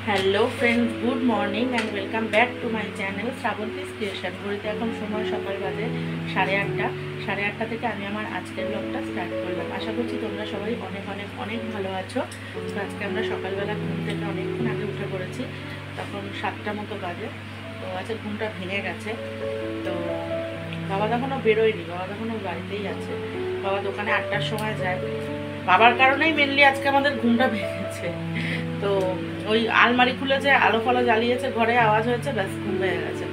Hello friends, good morning and welcome back to my channel Srabanti's creation. ঘড়িতে এখন সময় সকাল বাজে 8:30। 8:30 থেকে আমি আমার আজকের ব্লগটা স্টার্ট করলাম। আশা করছি তোমরা সবাই অনেক অনেক অনেক ভালো আছো। তো আজকে আমরা সকালবেলা ঘুম থেকে অনেকক্ষণ আগে উঠে পড়েছি, তখন 7টা মতো বাজে। তো আজকে ঘুমটা ভেঙে গেছে। তো বাবা তখনও বেরোয়নি, বাবা তখনও বাড়িতেই আছে। বাবা দোকানে 8টার সময় যায়। বাবার কারণেই মেনলি আজকে আমাদের ঘুমটা ভেঙেছে। তো ওই আলমারি খুলেছে, আলো ফালো জ্বালিয়েছে, ঘরে আওয়াজ হয়েছে, ব্যাস ঘুম হয়ে গেছে।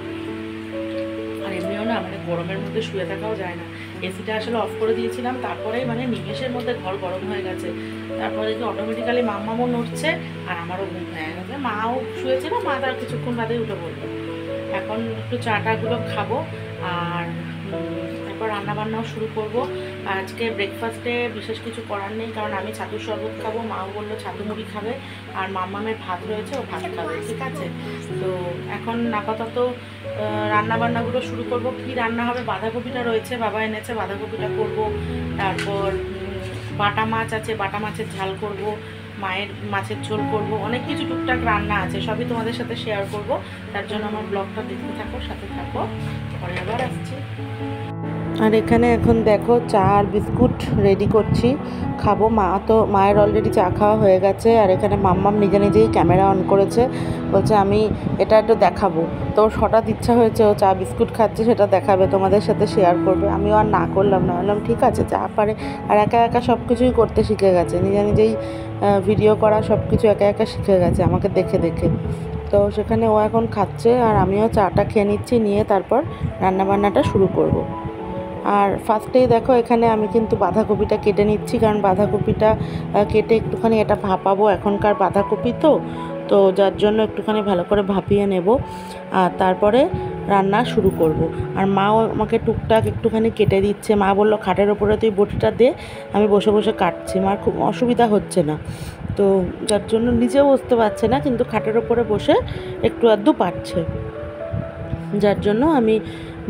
আর এমনিও না মানে গরমের মধ্যে শুয়ে থাকাও যায় না। এসিটা আসলে অফ করে দিয়েছিলাম, তারপরেই মানে নিমেষের মধ্যে ঘর গরম হয়ে গেছে। তারপরে কি অটোমেটিক্যালি মাম্মামও নড়ছে আর আমারও ঘুম হয়ে গেছে। মাও শুয়েছিল, মা তার কিছুক্ষণ বাদেই উঠে পড়লো। এখন একটু চাটাগুলো খাবো আর তারপর রান্নাবান্নাও শুরু করব। আজকে ব্রেকফাস্টে বিশেষ কিছু করার নেই, কারণ আমি ছাতুর শরবত খাবো, মাও বললো ছাতু মুড়ি খাবে, আর মাম্মামের ভাত রয়েছে, ও ভাত খাবে, ঠিক আছে। তো এখন আপাতত রান্নাবান্নাগুলো শুরু করব। কি রান্না হবে, বাঁধাকপিটা রয়েছে, বাবা এনেছে, বাঁধাকপিটা করব। তারপর বাটা মাছ আছে, বাটা মাছের ঝাল করব, মায়ের মাছের ঝোল করব, অনেক কিছু টুকটাক রান্না আছে, সবই তোমাদের সাথে শেয়ার করব। তার জন্য আমার ব্লগটা দেখতে থাকো, সাথে থাকো, পরে আবার আসছি। আর এখানে এখন দেখো চা আর বিস্কুট রেডি করছি, খাবো। মায়ের অলরেডি চা খাওয়া হয়ে গেছে। আর এখানে মাম্মাম নিজে নিজেই ক্যামেরা অন করেছে, বলছে আমি এটা একটু দেখাবো। তো হঠাৎ ইচ্ছা হয়েছে, ও চা বিস্কুট খাচ্ছে, সেটা দেখাবে, তোমাদের সাথে শেয়ার করবে। আমিও আর না করলাম না, বললাম ঠিক আছে, চা পারে। আর একা একা সব কিছুই করতে শিখে গেছে, নিজে নিজেই ভিডিও করা সব কিছু একা একা শিখে গেছে আমাকে দেখে দেখে। তো সেখানে ও এখন খাচ্ছে আর আমিও চাটা খেয়ে নিচ্ছি, নিয়ে তারপর রান্নাবান্নাটা শুরু করব। আর ফার্স্টেই দেখো এখানে আমি কিন্তু বাঁধাকপিটা কেটে নিচ্ছি, কারণ বাঁধাকপিটা কেটে একটুখানি এটা ভাপাবো। এখনকার বাঁধাকপি তো তো যার জন্য একটুখানি ভালো করে ভাপিয়ে নেব, আর তারপরে রান্না শুরু করব। আর মাও আমাকে টুকটাক একটুখানি কেটে দিচ্ছে। মা বললো খাটের ওপরে তুই বটিটা দে, আমি বসে বসে কাটছি। মার খুব অসুবিধা হচ্ছে না, তো যার জন্য নিজেও বসতে পারছে না, কিন্তু খাটের ওপরে বসে একটু আধটু পারছে। যার জন্য আমি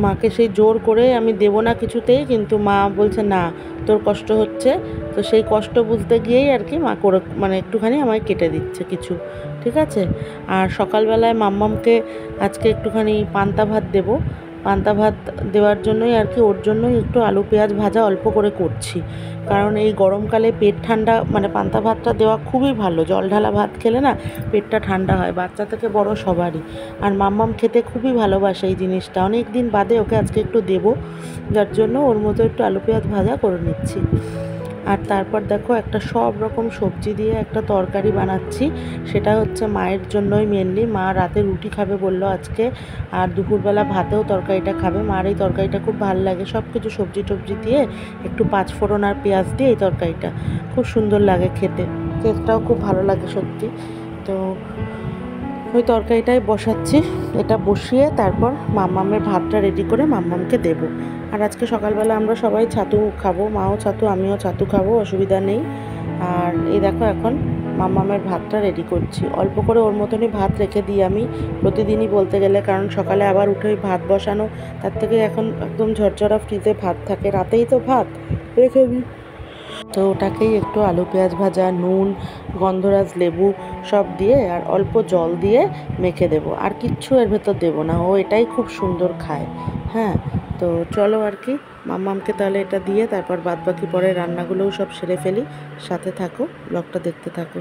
মাকে সেই জোর করে আমি দেবো না কিছুতেই, কিন্তু মা বলছে না তোর কষ্ট হচ্ছে। তো সেই কষ্ট বুঝতে গিয়েই আর কি মা করে মানে একটুখানি আমায় কেটে দিচ্ছে কিছু, ঠিক আছে। আর সকালবেলায় মাম্মামকে আজকে একটুখানি পান্তা ভাত দেবো। পান্তা ভাত দেওয়ার জন্যই আর কি, ওর জন্যই একটু আলু পেঁয়াজ ভাজা অল্প করে করছি, কারণ এই গরমকালে পেট ঠান্ডা, মানে পান্তা ভাতটা দেওয়া খুবই ভালো। জল ঢালা ভাত খেলে না পেটটা ঠান্ডা হয়, বাচ্চা থেকে বড় সবারই। আর মাম্মাম খেতে খুবই ভালোবাসে এই জিনিসটা, অনেক দিন বাদে ওকে আজকে একটু দেবো, যার জন্য ওর মতো একটু আলু পেঁয়াজ ভাজা করে নিচ্ছি। আর তারপর দেখো একটা সব রকম সবজি দিয়ে একটা তরকারি বানাচ্ছি, সেটা হচ্ছে মায়ের জন্যই মেনলি। মা রাতে রুটি খাবে বললো আজকে, আর দুপুরবেলা ভাতেও তরকারিটা খাবে। মার এই তরকারিটা খুব ভালো লাগে, সব কিছু সবজি টবজি দিয়ে একটু পাঁচফোড়ন আর পেঁয়াজ দিয়ে এই তরকারিটা খুব সুন্দর লাগে খেতে, টেস্টটাও খুব ভালো লাগে সত্যি। তো ওই তরকারিটাই বসাচ্ছি, এটা বসিয়ে তারপর মাম্মামের ভাতটা রেডি করে মাম্মামকে দেবো। আর আজকে সকালবেলা আমরা সবাই ছাতু খাবো, মাও ছাতু, আমিও ছাতু খাবো, অসুবিধা নেই। আর এই দেখো এখন মাম্মামের ভাতটা রেডি করছি, অল্প করে ওর মতনই ভাত রেখে দিই আমি প্রতিদিনই বলতে গেলে, কারণ সকালে আবার উঠে ওই ভাত বসানো, তার থেকে এখন একদম ঝরঝরা ফ্রিজে ভাত থাকে, রাতেই তো ভাত রেখে দিই। তো ওটাকেই একটু আলু পেঁয়াজ ভাজা, নুন, গন্ধরাজ লেবু সব দিয়ে আর অল্প জল দিয়ে মেখে দেবো, আর কিচ্ছু এর ভেতর দেবো না, ও এটাই খুব সুন্দর খায়। হ্যাঁ, তো চলো আর কি মাম্মামকে তাহলে এটা দিয়ে তারপর বাদবাকি পরে রান্নাগুলোও সব সেরে ফেলি, সাথে থাকো, ব্লগটা দেখতে থাকো।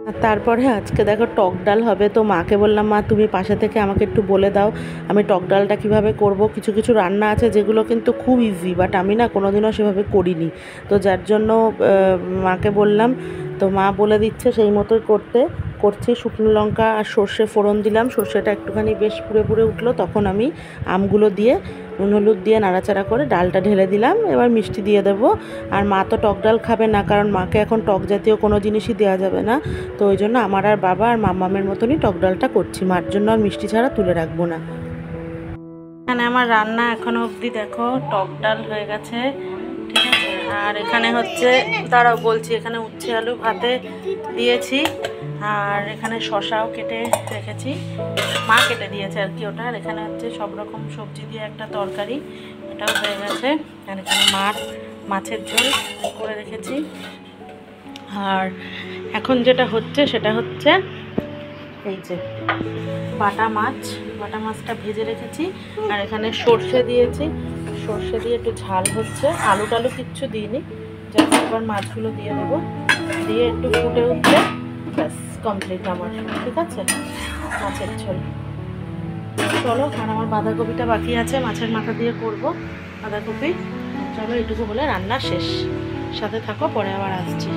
আর তারপরে আজকে দেখো টক ডাল হবে। তো মাকে বললাম মা তুমি পাশে থেকে আমাকে একটু বলে দাও আমি টক ডালটা কীভাবে করব। কিছু কিছু রান্না আছে যেগুলো কিন্তু খুব ইজি, বাট আমি না কোনোদিনও সেভাবে করিনি, তো যার জন্য মাকে বললাম। তো মা বলে দিচ্ছে, সেই মতোই করছি। শুকনো লঙ্কা আর সর্ষে ফোড়ন দিলাম, সর্ষেটা একটুখানি বেশ পুড়ে পুড়ে উঠলো, তখন আমি আমগুলো দিয়ে নুন হলুদ দিয়ে নাড়াচাড়া করে ডালটা ঢেলে দিলাম। এবার মিষ্টি দিয়ে দেবো। আর মা তো টক ডাল খাবে না, কারণ মাকে এখন টক জাতীয় কোনো জিনিসই দেওয়া যাবে না, তো ওই জন্য আমার আর বাবা আর মাম্মামের মতনই টক ডালটা করছি, মার জন্য আর মিষ্টি ছাড়া তুলে রাখবো না। এখানে আমার রান্না এখনো অবধি দেখো টক ডাল হয়ে গেছে, ঠিক আছে। আর এখানে হচ্ছে, তারাও বলছি, এখানে উচ্ছে আলু ভাতে দিয়েছি, আর এখানে শশাও কেটে রেখেছি, মা কেটে দিয়েছে আর কি ওটা। আর এখানে হচ্ছে সব রকম সবজি দিয়ে একটা তরকারি, এটাও হয়ে গেছে। আর এখানে মাছের ঝোল করে রেখেছি। আর এখন যেটা হচ্ছে সেটা হচ্ছে এই যে বাটা মাছটা ভেজে রেখেছি, আর এখানে সর্ষে দিয়েছি, সর্ষে দিয়ে একটু ঝাল হচ্ছে, আলু টালু কিচ্ছু দিইনি, জাস্ট এবার মাছগুলো দিয়ে দেবো, দিয়ে একটু ফুটে উঠলে ব্যাস কমপ্লিট আমার। ঠিক আছে, মাছের ঝোল। চলো, আর আমার বাঁধাকপিটা বাকি আছে, মাছের মাথা দিয়ে করব বাঁধাকপি। চলো, এটুকু হলে রান্না শেষ, সাথে থাকো, পরে আবার আসছি।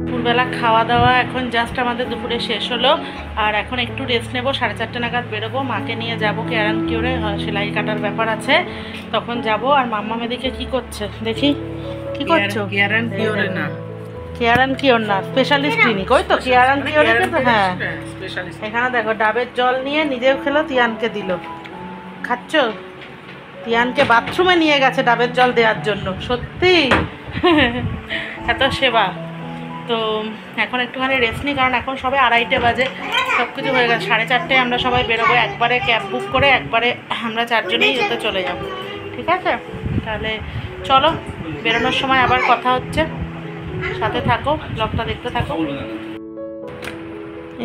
দুপুরবেলা খাওয়া দাওয়া এখন জাস্ট আমাদের দুপুরে শেষ হলো, আর এখন একটু রেস্ট নেবো, 4:30 নাগাদ বেরোবো, মাকে নিয়ে যাবো কেয়ারান কিওরে, সেলাই কাটার ব্যাপার আছে, তখন যাব। আর মাম্মা মেদিকে কি করছে দেখি, কি করছো? কেয়ারান কিওরে না, কেয়ারান কিওর না, স্পেশালিস্ট ক্লিনিক, ওই তো কেয়ারান কিওরে তো। হ্যাঁ, এখানে দেখো ডাবের জল নিয়ে নিজেও খেলো, তিয়ানকে দিল। খাচ্ছ? তিয়ানকে বাথরুমে নিয়ে গেছে ডাবের জল দেওয়ার জন্য, সত্যি এত সেবা। তো এখন একটুখানি রেস্ট নিই, কারণ এখন সবাই 2:30 বাজে, সব কিছু হয়ে গেছে। 4:30 আমরা সবাই বেরোবো, একবারে ক্যাব বুক করে একবারে আমরা 4 জনেই যেতে চলে যাবো। ঠিক আছে, তাহলে চলো, বেরোনোর সময় আবার কথা হচ্ছে, সাথে থাকো, ব্লগটা দেখতে থাকো।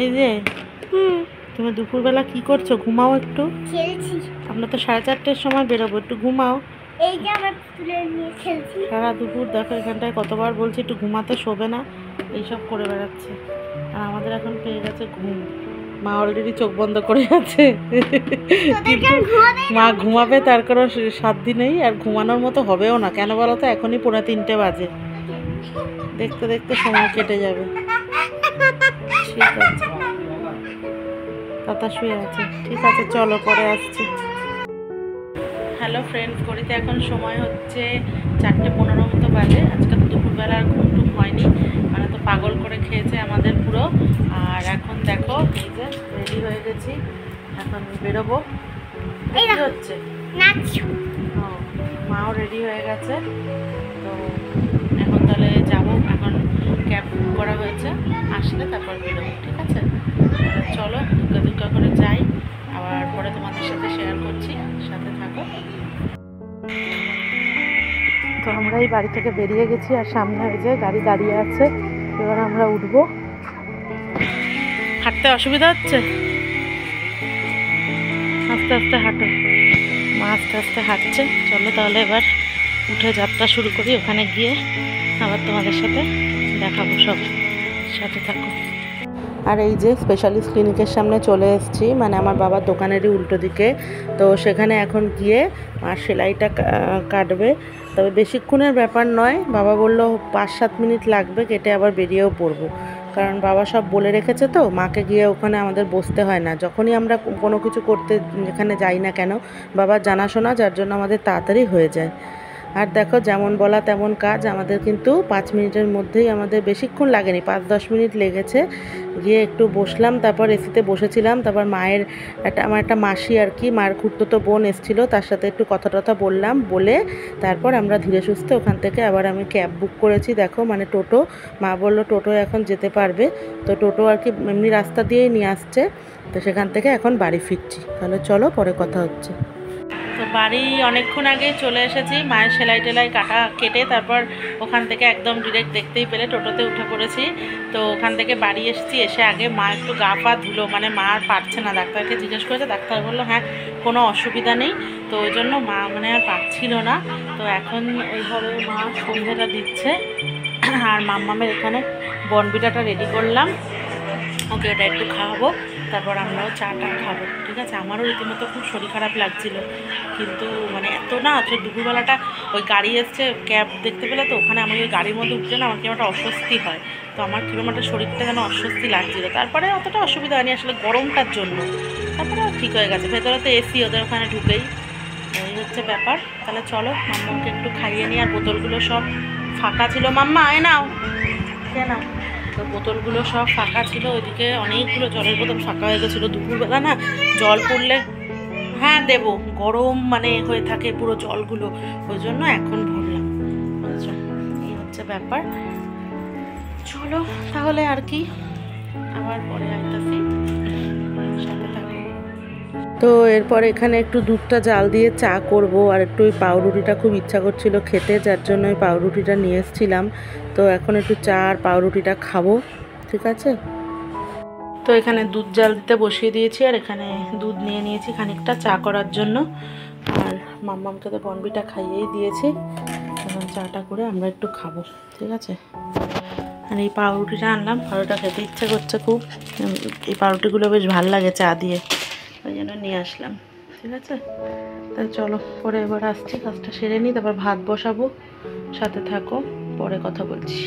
এই যে তুমি দুপুরবেলা কি করছো? ঘুমাও একটু। আমরা তো 4:30-র সময় বেরোবো, একটু ঘুমাও। এই যে আমরা তুলে নিয়ে খেলছি সারা দুপুর দেখো, এখানটায় কতবার বলছি একটু ঘুমাতে, শোবে না, এইসব করে বেড়াচ্ছে। আর আমাদের এখন পেয়ে গেছে ঘুম, মা অলরেডি চোখ বন্ধ করে আছে, কিন্তু মা ঘুমাবে তার কোনো সাধ্য নেই, আর ঘুমানোর মতো হবেও না। কেন বলো তো, এখনই 2:45 বাজে, দেখতে দেখতে সময় কেটে যাবে। ঠিক আছে, তাতা শুয়ে আছে। ঠিক আছে, চলো, পরে আসছি। হ্যালো ফ্রেন্ডস, ঘড়িতে এখন সময় হচ্ছে 4:15 মতো বাজে। আজকে তো দুপুরবেলা আর ঘুম টুম হয়নি, মানে তো পাগল করে খেয়েছে আমাদের পুরো। আর এখন দেখো, এই যে রেডি হয়ে গেছি, এখন বেরোবো। কি হচ্ছে? মাও রেডি হয়ে গেছে, তো এখন তাহলে যাবো। এখন ক্যাব বুক করা হয়েছে, আসলে তারপর বেরোবো। ঠিক আছে, চলো দুর্গা করে যাই, আবার পরে তোমাদের সাথে শেয়ার করছি, সাথে থাকো। তো আমরা এই বাড়ি থেকে বেরিয়ে গেছি, আর সামনে ওই যে গাড়ি দাঁড়িয়ে আছে, এবার আমরা উঠবো। হাঁটতে অসুবিধা হচ্ছে? আস্তে আস্তে হাঁটো, মা আস্তে আস্তে হাঁটছে। চলো তাহলে এবার উঠে যাত্রা শুরু করি, ওখানে গিয়ে আবার তোমাদের সাথে দেখাবো সব, সাথে থাকো। আর এই যে স্পেশালিস্ট ক্লিনিকের সামনে চলে এসেছি, মানে আমার বাবার দোকানেরই উল্টো দিকে। তো সেখানে এখন গিয়ে আর সেলাইটা কাটবে, তবে বেশিক্ষণের ব্যাপার নয়, বাবা বলল 5-7 মিনিট লাগবে, কেটে আবার বেরিয়েও পড়বো, কারণ বাবা সব বলে রেখেছে, তো মাকে গিয়ে ওখানে আমাদের বসতে হয় না। যখনই আমরা কোনো কিছু করতে এখানে যাই না কেন, বাবার জানাশোনা, যার জন্য আমাদের তাড়াতাড়ি হয়ে যায়। আর দেখো, যেমন বলা তেমন কাজ, আমাদের কিন্তু 5 মিনিটের মধ্যেই, আমাদের বেশিক্ষণ লাগেনি, 5-10 মিনিট লেগেছে। গিয়ে একটু বসলাম, তারপর এসিতে বসেছিলাম, তারপর আমার একটা মাসি আর কি, মায়ের খুড়তুতো বোন এসেছিলো, তার সাথে একটু কথা টথা বললাম, বলে তারপর আমরা ধীরে সুস্থে ওখান থেকে আবার আমি ক্যাব বুক করেছি। দেখো, মানে টোটো, মা বললো টোটো এখন যেতে পারবে, তো টোটো আর কি এমনি রাস্তা দিয়েই নিয়ে আসছে, তো সেখান থেকে এখন বাড়ি ফিরছি। তাহলে চলো, পরে কথা হচ্ছে। তো বাড়ি অনেকক্ষণ আগে চলে এসেছি, মায়ের সেলাই টেলাই কেটে তারপর ওখান থেকে একদম ডিরেক্ট দেখতেই পেলে টোটোতে উঠে পড়েছি। তো ওখান থেকে বাড়ি এসেছি, এসে আগে মা একটু গা পা ধুলো, মানে মা আর পারছে না, ডাক্তারকে জিজ্ঞেস করেছে, ডাক্তার বললো হ্যাঁ কোনো অসুবিধা নেই, তো ওই জন্য মা মানে আর পারছিল না। তো এখন ওইভাবে মা সন্ধ্যেটা দিচ্ছে, আর মাম্মামের এখানে বনবিটাটা রেডি করলাম, ওকে ওটা একটু খাওয়াবো, তারপর আমরাও চাটা খাবো। ঠিক আছে, আমারও রীতিমতো খুব শরীর খারাপ লাগছিল, কিন্তু মানে এত না, দুপুরবেলাটা ওই গাড়ি এসছে, ক্যাব দেখতে পেলে, তো ওখানে আমি ওই গাড়ির মধ্যে উঠলে না আমার কিরকম একটা অস্বস্তি হয়, তো আমার কিরকম একটা শরীরটা যেন অস্বস্তি লাগছিলো। তারপরে অতটা অসুবিধা হয়নি আসলে গরমটার জন্য, তারপরে ঠিক হয়ে গেছে। ভেতরে তো এসি, ওদের ওখানে ঢুকেই, এই হচ্ছে ব্যাপার। তাহলে চলো, মাম্মাকে একটু খাইয়ে নিই। আর বোতলগুলো সব ফাঁকা ছিল, মাম্মা এ নাও, কে নাও। তো বোতলগুলো সব ফাঁকা ছিল, ওইদিকে অনেকগুলো জলের বোতল ফাঁকা হয়ে গেছিলো। দুপুরবেলা না জল পড়লে, হ্যাঁ দেবো, গরম মানে হয়ে থাকে পুরো জলগুলো, ওই জন্য এখন ভরলাম, বুঝছো? এই হচ্ছে ব্যাপার। চলো তাহলে, আর কি, আবার পরে আইতাছি, সাথে থাকো। তো এরপর এখানে একটু দুধটা জাল দিয়ে চা করব, আর একটু ওই পাউরুটিটা খুব ইচ্ছা করছিল খেতে, যার জন্য ওই পাউরুটিটা নিয়ে এসেছিলাম। তো এখন একটু চা আর পাউরুটিটা খাবো, ঠিক আছে। তো এখানে দুধ জাল দিতে বসিয়ে দিয়েছি, আর এখানে দুধ নিয়ে নিয়েছি খানিকটা চা করার জন্য। আর মাম্মামকে তো বনবিটা খাইয়েই দিয়েছি, এখন চাটা করে আমরা একটু খাবো, ঠিক আছে। আর এই পাউরুটিটা আনলাম, পাউরুটিটা খেতে ইচ্ছে করছে খুব। এই পাউরুটিগুলো বেশ ভালো লাগে চা দিয়ে, ওই জন্য নিয়ে আসলাম, ঠিক আছে। তাহলে চলো পরে এবার আসছি, কাজটা সেরে নিই, তারপর ভাত বসাবো, সাথে থাকো, পরে কথা বলছি।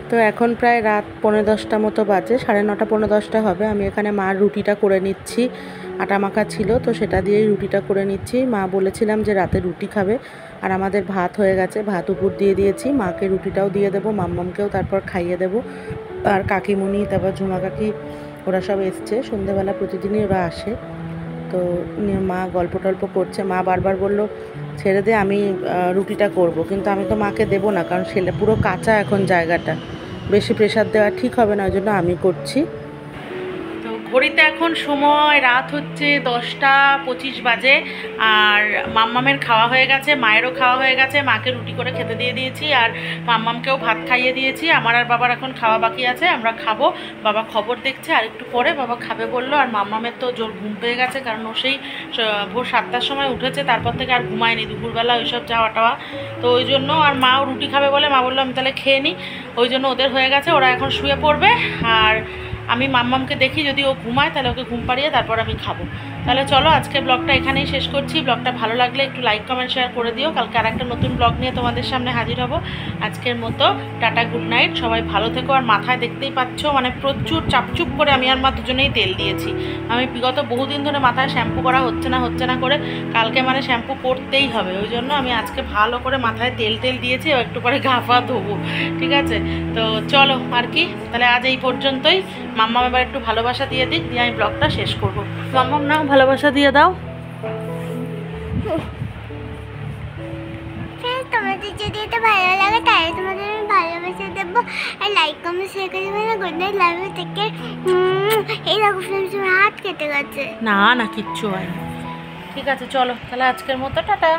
তো এখন প্রায় রাত 9:30 মতো বাজে, 9:30 9:10 হবে। আমি এখানে মার রুটিটা করে নিচ্ছি, আটা মাখা ছিল তো সেটা দিয়েই রুটিটা করে নিচ্ছি। মা বলেছিলাম যে রাতে রুটি খাবে, আর আমাদের ভাত হয়ে গেছে, ভাত উপর দিয়ে দিয়েছি। মাকে রুটিটাও দিয়ে দেবো, মাম্মামকেও তারপর খাইয়ে দেবো। আর কাকিমণি, তারপর ঝুমা কাকি, ওরা সব এসছে সন্ধেবেলা, প্রতিদিনই ওরা আসে। তো মা গল্প টল্প করছে, মা বারবার বললো ছেড়ে দে, আমি রুটিটা করব, কিন্তু আমি তো মাকে দেবো না, কারণ ছেলে পুরো কাঁচা এখন জায়গাটা, বেশি প্রেশার দেওয়া ঠিক হবে না, ওই জন্য আমি করছি। তো ঘড়িতে এখন সময় রাত হচ্ছে 10:25 বাজে, আর মাম্মামের খাওয়া হয়ে গেছে, মায়েরও খাওয়া হয়ে গেছে। মাকে রুটি করে খেতে দিয়ে দিয়েছি, আর মাম্মামকেও ভাত খাইয়ে দিয়েছি। আমার আর বাবার এখন খাওয়া বাকি আছে, আমরা খাবো। বাবা খবর দেখছে, আর একটু পরে বাবা খাবে বললো। আর মাম্মামের তো জোর ঘুম পেয়ে গেছে, কারণ ও সেই ভোর 7টার সময় উঠেছে, তারপর থেকে আর ঘুমায়নি দুপুরবেলা ওইসব যাওয়া টাওয়া। তো ওই জন্য, আর মাও রুটি খাবে বলে মা বললো আমি তাহলে খেয়ে নিই, ওই জন্য ওদের হয়ে গেছে, ওরা এখন শুয়ে পড়বে। আর আমি মাম্মামকে দেখি, যদি ও ঘুমায় তাহলে ওকে ঘুম পাড়িয়ে তারপর আমি খাবো। তাহলে চলো আজকে ব্লগটা এখানেই শেষ করছি। ব্লগটা ভালো লাগলে একটু লাইক কমেন্ট শেয়ার করে দিও। কালকে আর একটা নতুন ব্লগ নিয়ে তোমাদের সামনে হাজির হব। আজকের মতো টাটা, গুড নাইট, সবাই ভালো থেকো। আর মাথায় দেখতেই পাচ্ছ মানে প্রচুর চাপচুপ করে আমি আর মা দুজনেই তেল দিয়েছি। আমি বিগত বহুদিন ধরে মাথায় শ্যাম্পু করা হচ্ছে না করে কালকে মানে শ্যাম্পু করতেই হবে, ওই জন্য আমি আজকে ভালো করে মাথায় তেল দিয়েছি, একটু পরে গা পা ধোবো, ঠিক আছে। তো চলো আর কি, তাহলে আজ এই পর্যন্তই। মাম্মাম এবার একটু ভালোবাসা দিয়ে দিক, দিয়ে আমি ব্লগটা শেষ করবো। মাম্মাম নাও ভালোবাসা দিয়ে দাও। তোমাদের যদি এটা ভালো লাগে তাহলে তোমাদের আমি ভালোবাসা দেবো, আর লাইক কমেন্ট শেয়ার করে দেবো। Good night, love you, take care. এই দেখো ফ্রেন্ডস, আমার হাত কেটে গেছে। না কিচ্ছু হয়নি, ঠিক আছে। চলো তাহলে আজকের মতো টাটা।